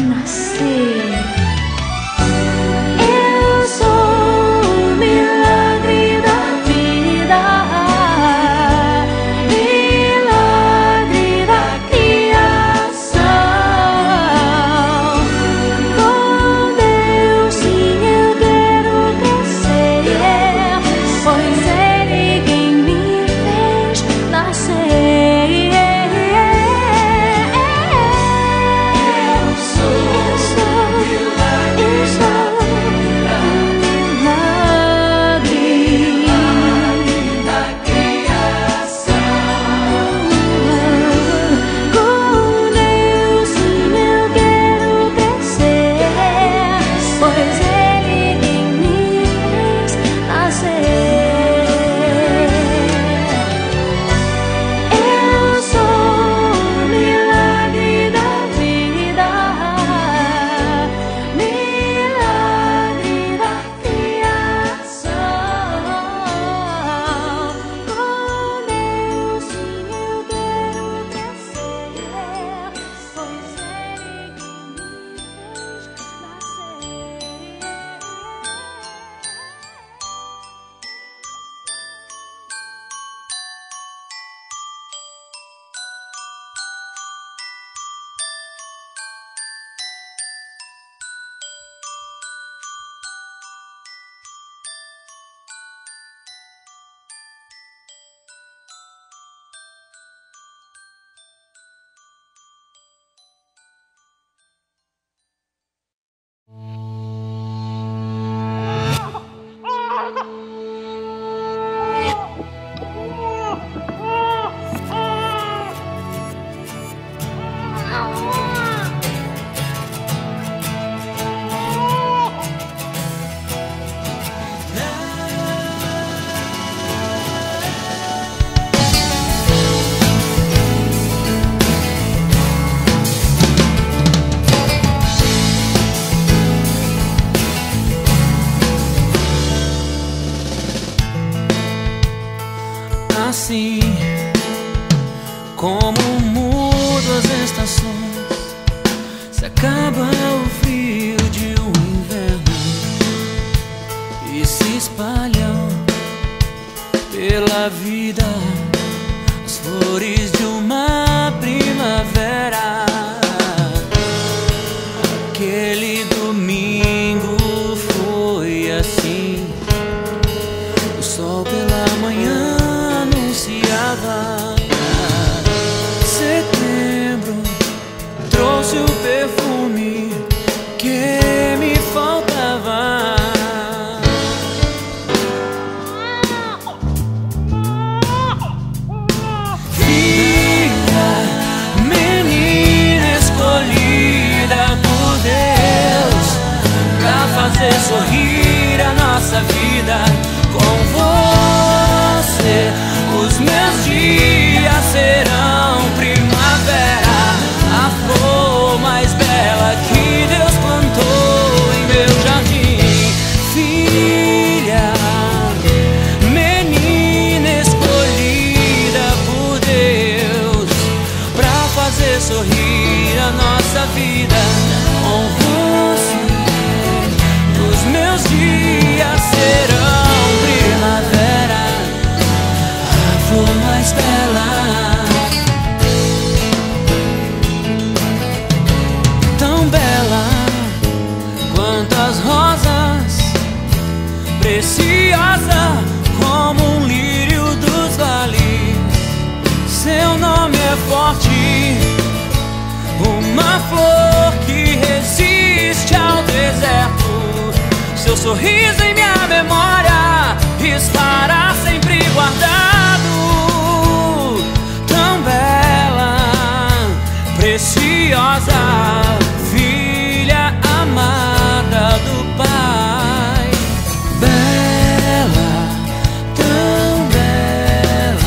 nascer. Eu sou o milagre da vida, milagre da criação. Com Deus sim eu quero crescer, pois Ele quem me fez nascer. Assim como mudam as estações, se acaba o frio de um inverno e se espalham pela vida as flores de uma primavera. Aquele domingo foi assim, o sol pela manhã anunciava. Setembro trouxe o perfume que me faltava. Filha, menina escolhida por Deus pra fazer sorrir a nossa vida. Com você os meus dias serão primavera, a flor mais bela que Deus plantou em meu jardim. Filha, menina escolhida por Deus pra fazer sorrir a nossa vida. Com você os meus dias serão primavera, a flor mais bela. Tão bela quanto as rosas, preciosa como um lírio dos vales. Seu nome é forte, uma flor que resiste ao deserto. Seu sorriso em minha memória estará sempre guardado. Tão bela, preciosa, filha amada do Pai. Bela, tão bela.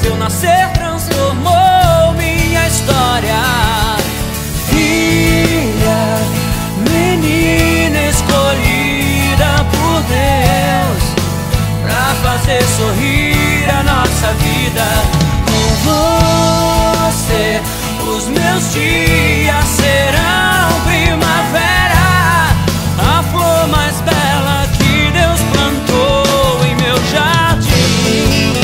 Seu nascer transformou minha história. Filha, menina escolhida por Deus pra fazer sorrir a nossa vida. Com você os Os meus dias serão primavera, a flor mais bela que Deus plantou em meu jardim.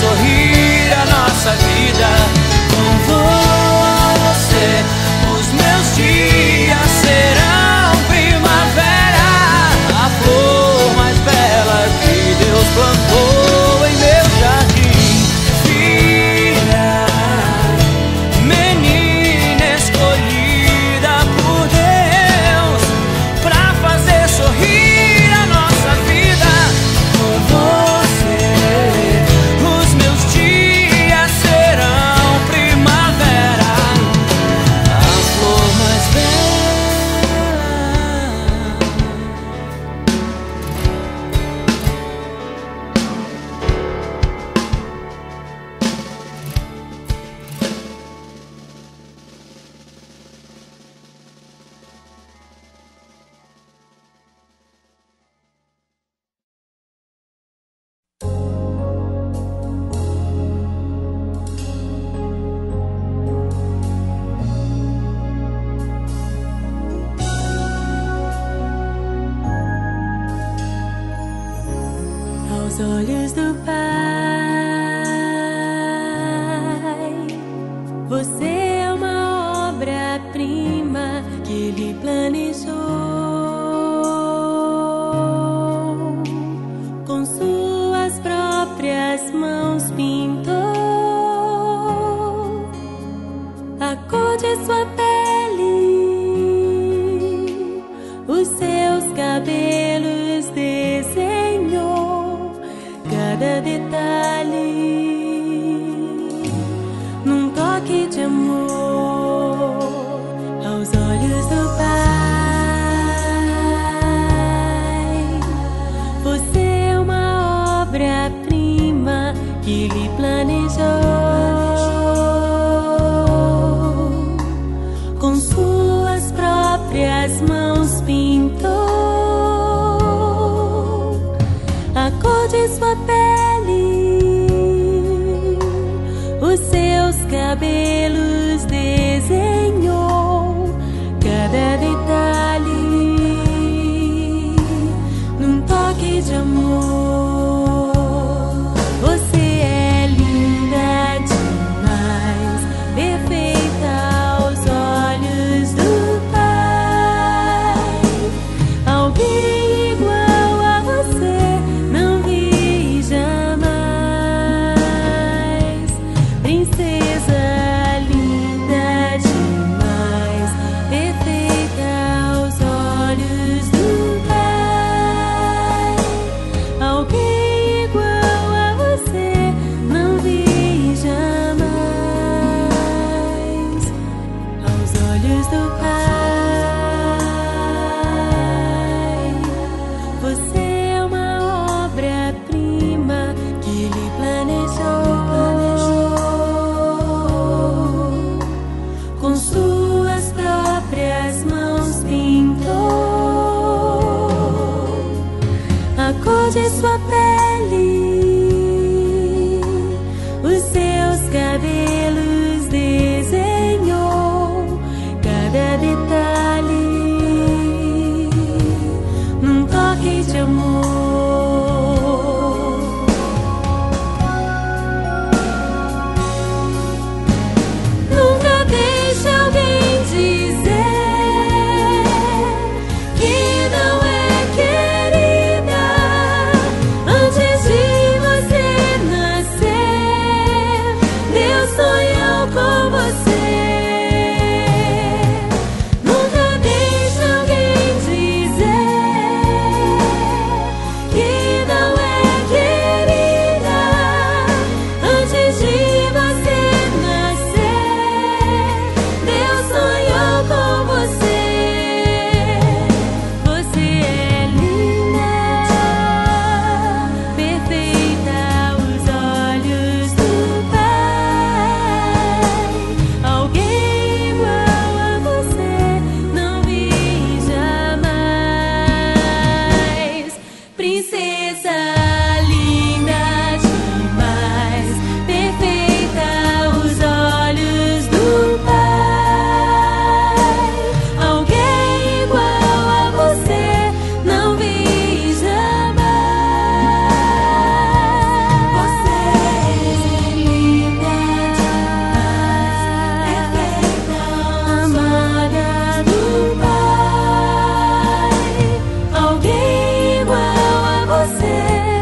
Sorrir a nossa vida com você. Os meus dias serão primavera, a flor mais bela que Deus plantou em meu jardim. Filha, menina escolhida por Deus pra fazer sorrir a nossa vida com você. Aos olhos do Pai, você é uma obra-prima que Ele planejou. Com suas próprias mãos pintou a cor de sua pele, os seus cabelos desenhou cada detalhe num toque de amor. Aos olhos do Pai, você é uma obra-prima que Ele planejou. Com suas próprias mãos pintou a cor de sua pele, os seus cabelos desenhou cada detalhe num toque de amor. Você é linda demais, perfeita aos olhos do Pai. Alguém igual a você não vi jamais. Princesa linda demais, perfeita aos olhos do Pai. Alguém igual a você não vi jamais. Aos olhos do Pai, você é uma obra-prima que Ele planejou. Com suas próprias mãos pintou a cor de sua pele, os seus cabelos desenhou cada detalhe num toque de amor. Nunca deixe alguém dizer que não é querida antes de você nascer. Deus princesa linda demais, perfeita aos olhos do Pai. Alguém igual a você não vi jamais. Você é linda demais, perfeita amada do Pai. Alguém igual a você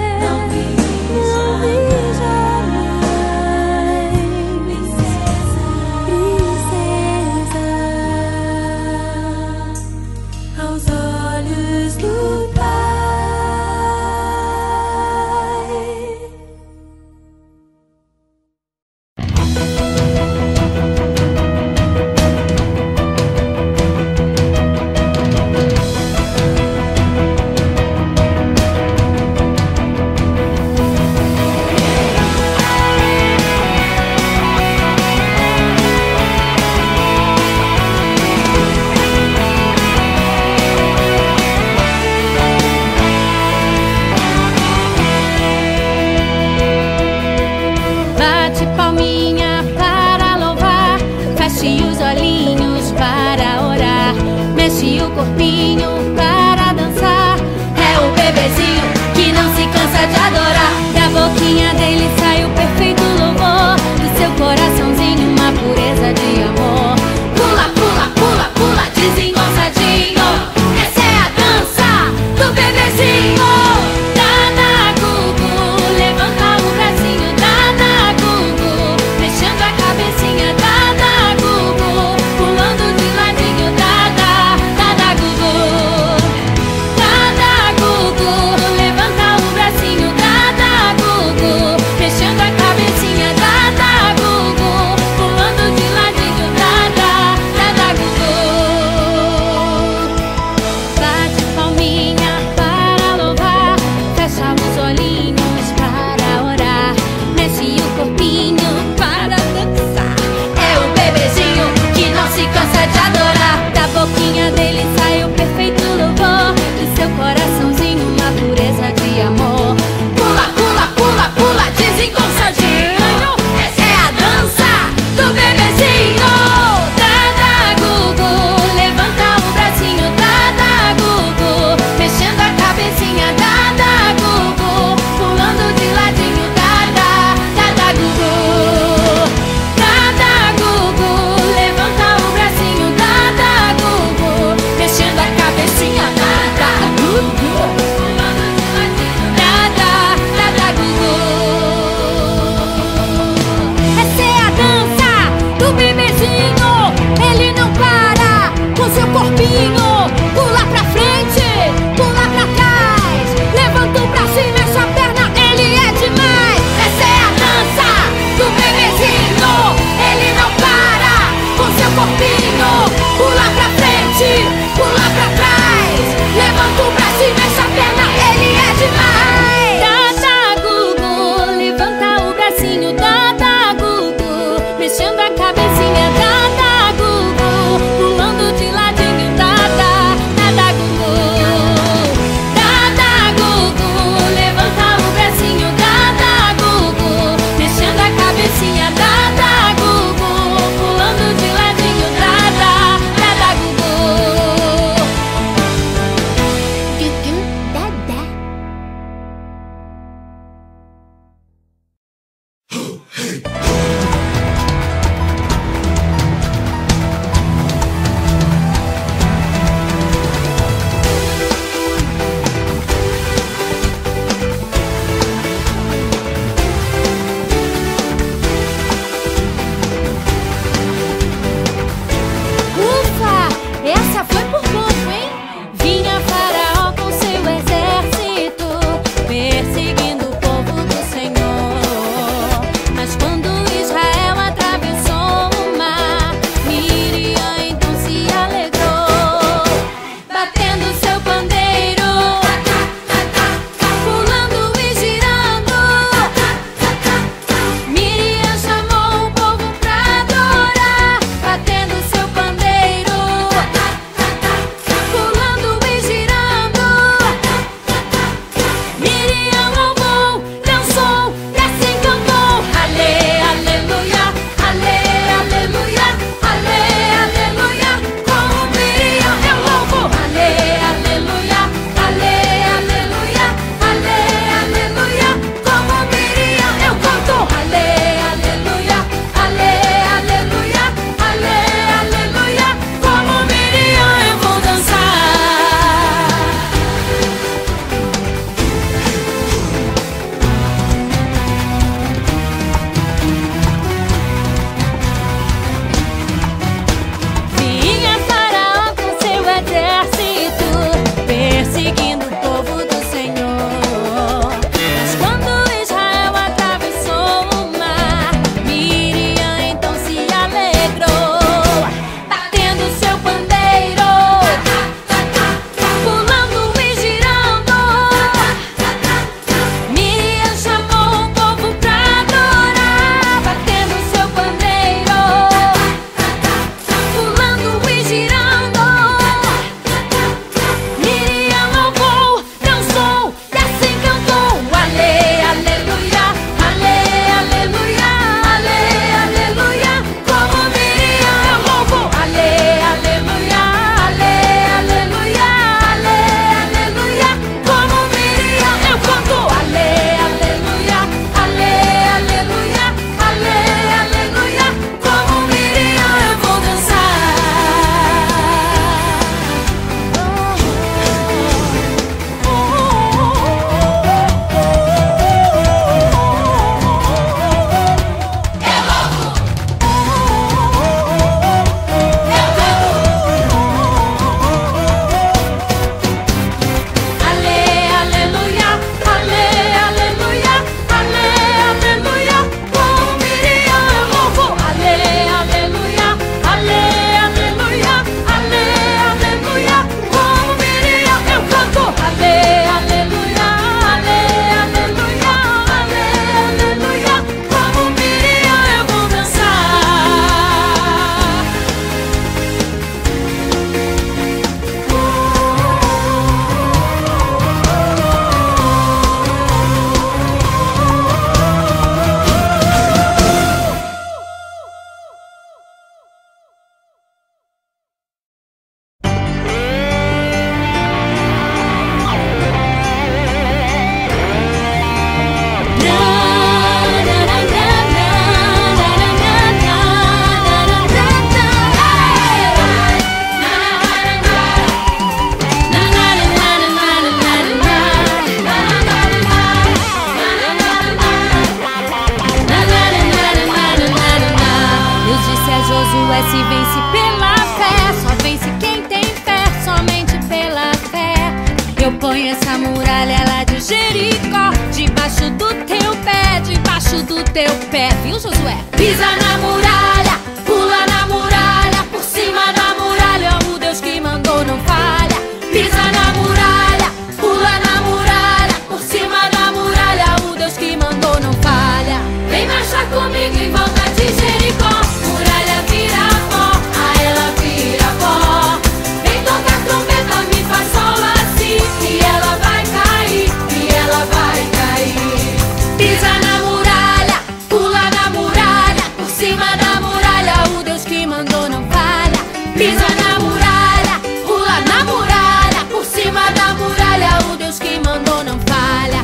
do teu pé, viu, Josué? Pisa na muralha, pula na muralha, por cima da muralha, o Deus que mandou não falha. Pisa na muralha, pula na muralha, por cima da muralha, o Deus que mandou não falha. Vem marchar comigo em volta de Jericó, muralha vira pó, a ela vira pó. Vem tocar trombeta, me faz sol assim, e ela vai cair, e ela vai cair. Pisa na muralha, pula na muralha, por cima da muralha, o Deus que mandou não falha. Pisa na muralha, pula na muralha, por cima da muralha, o Deus que mandou não falha.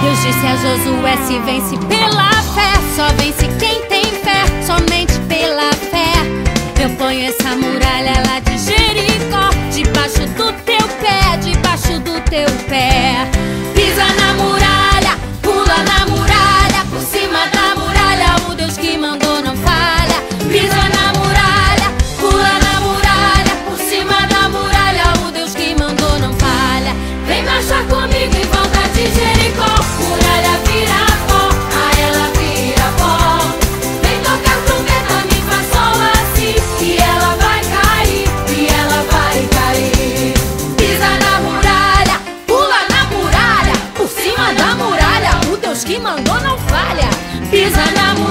Deus disse a Josué: se vence pela fé, só vence quem tem fé, somente pela fé. Eu ponho essa muralha lá de Jericó, debaixo do teu pé, debaixo do teu pé. Pisa na muralha, pula na muralha, por cima da muralha, o Deus que mandou não falha. Pisa na muralha, pula na muralha, por cima da muralha, o Deus que mandou não falha. Vem marchar comigo em volta de Jericó, muralha vira pó, a ela vira pó. Vem tocar trombeta, me faz sol assim, e ela vai cair, e ela vai cair. Pisa na muralha, pula na muralha, por cima da muralha, o Deus que mandou não falha. Pisa na muralha,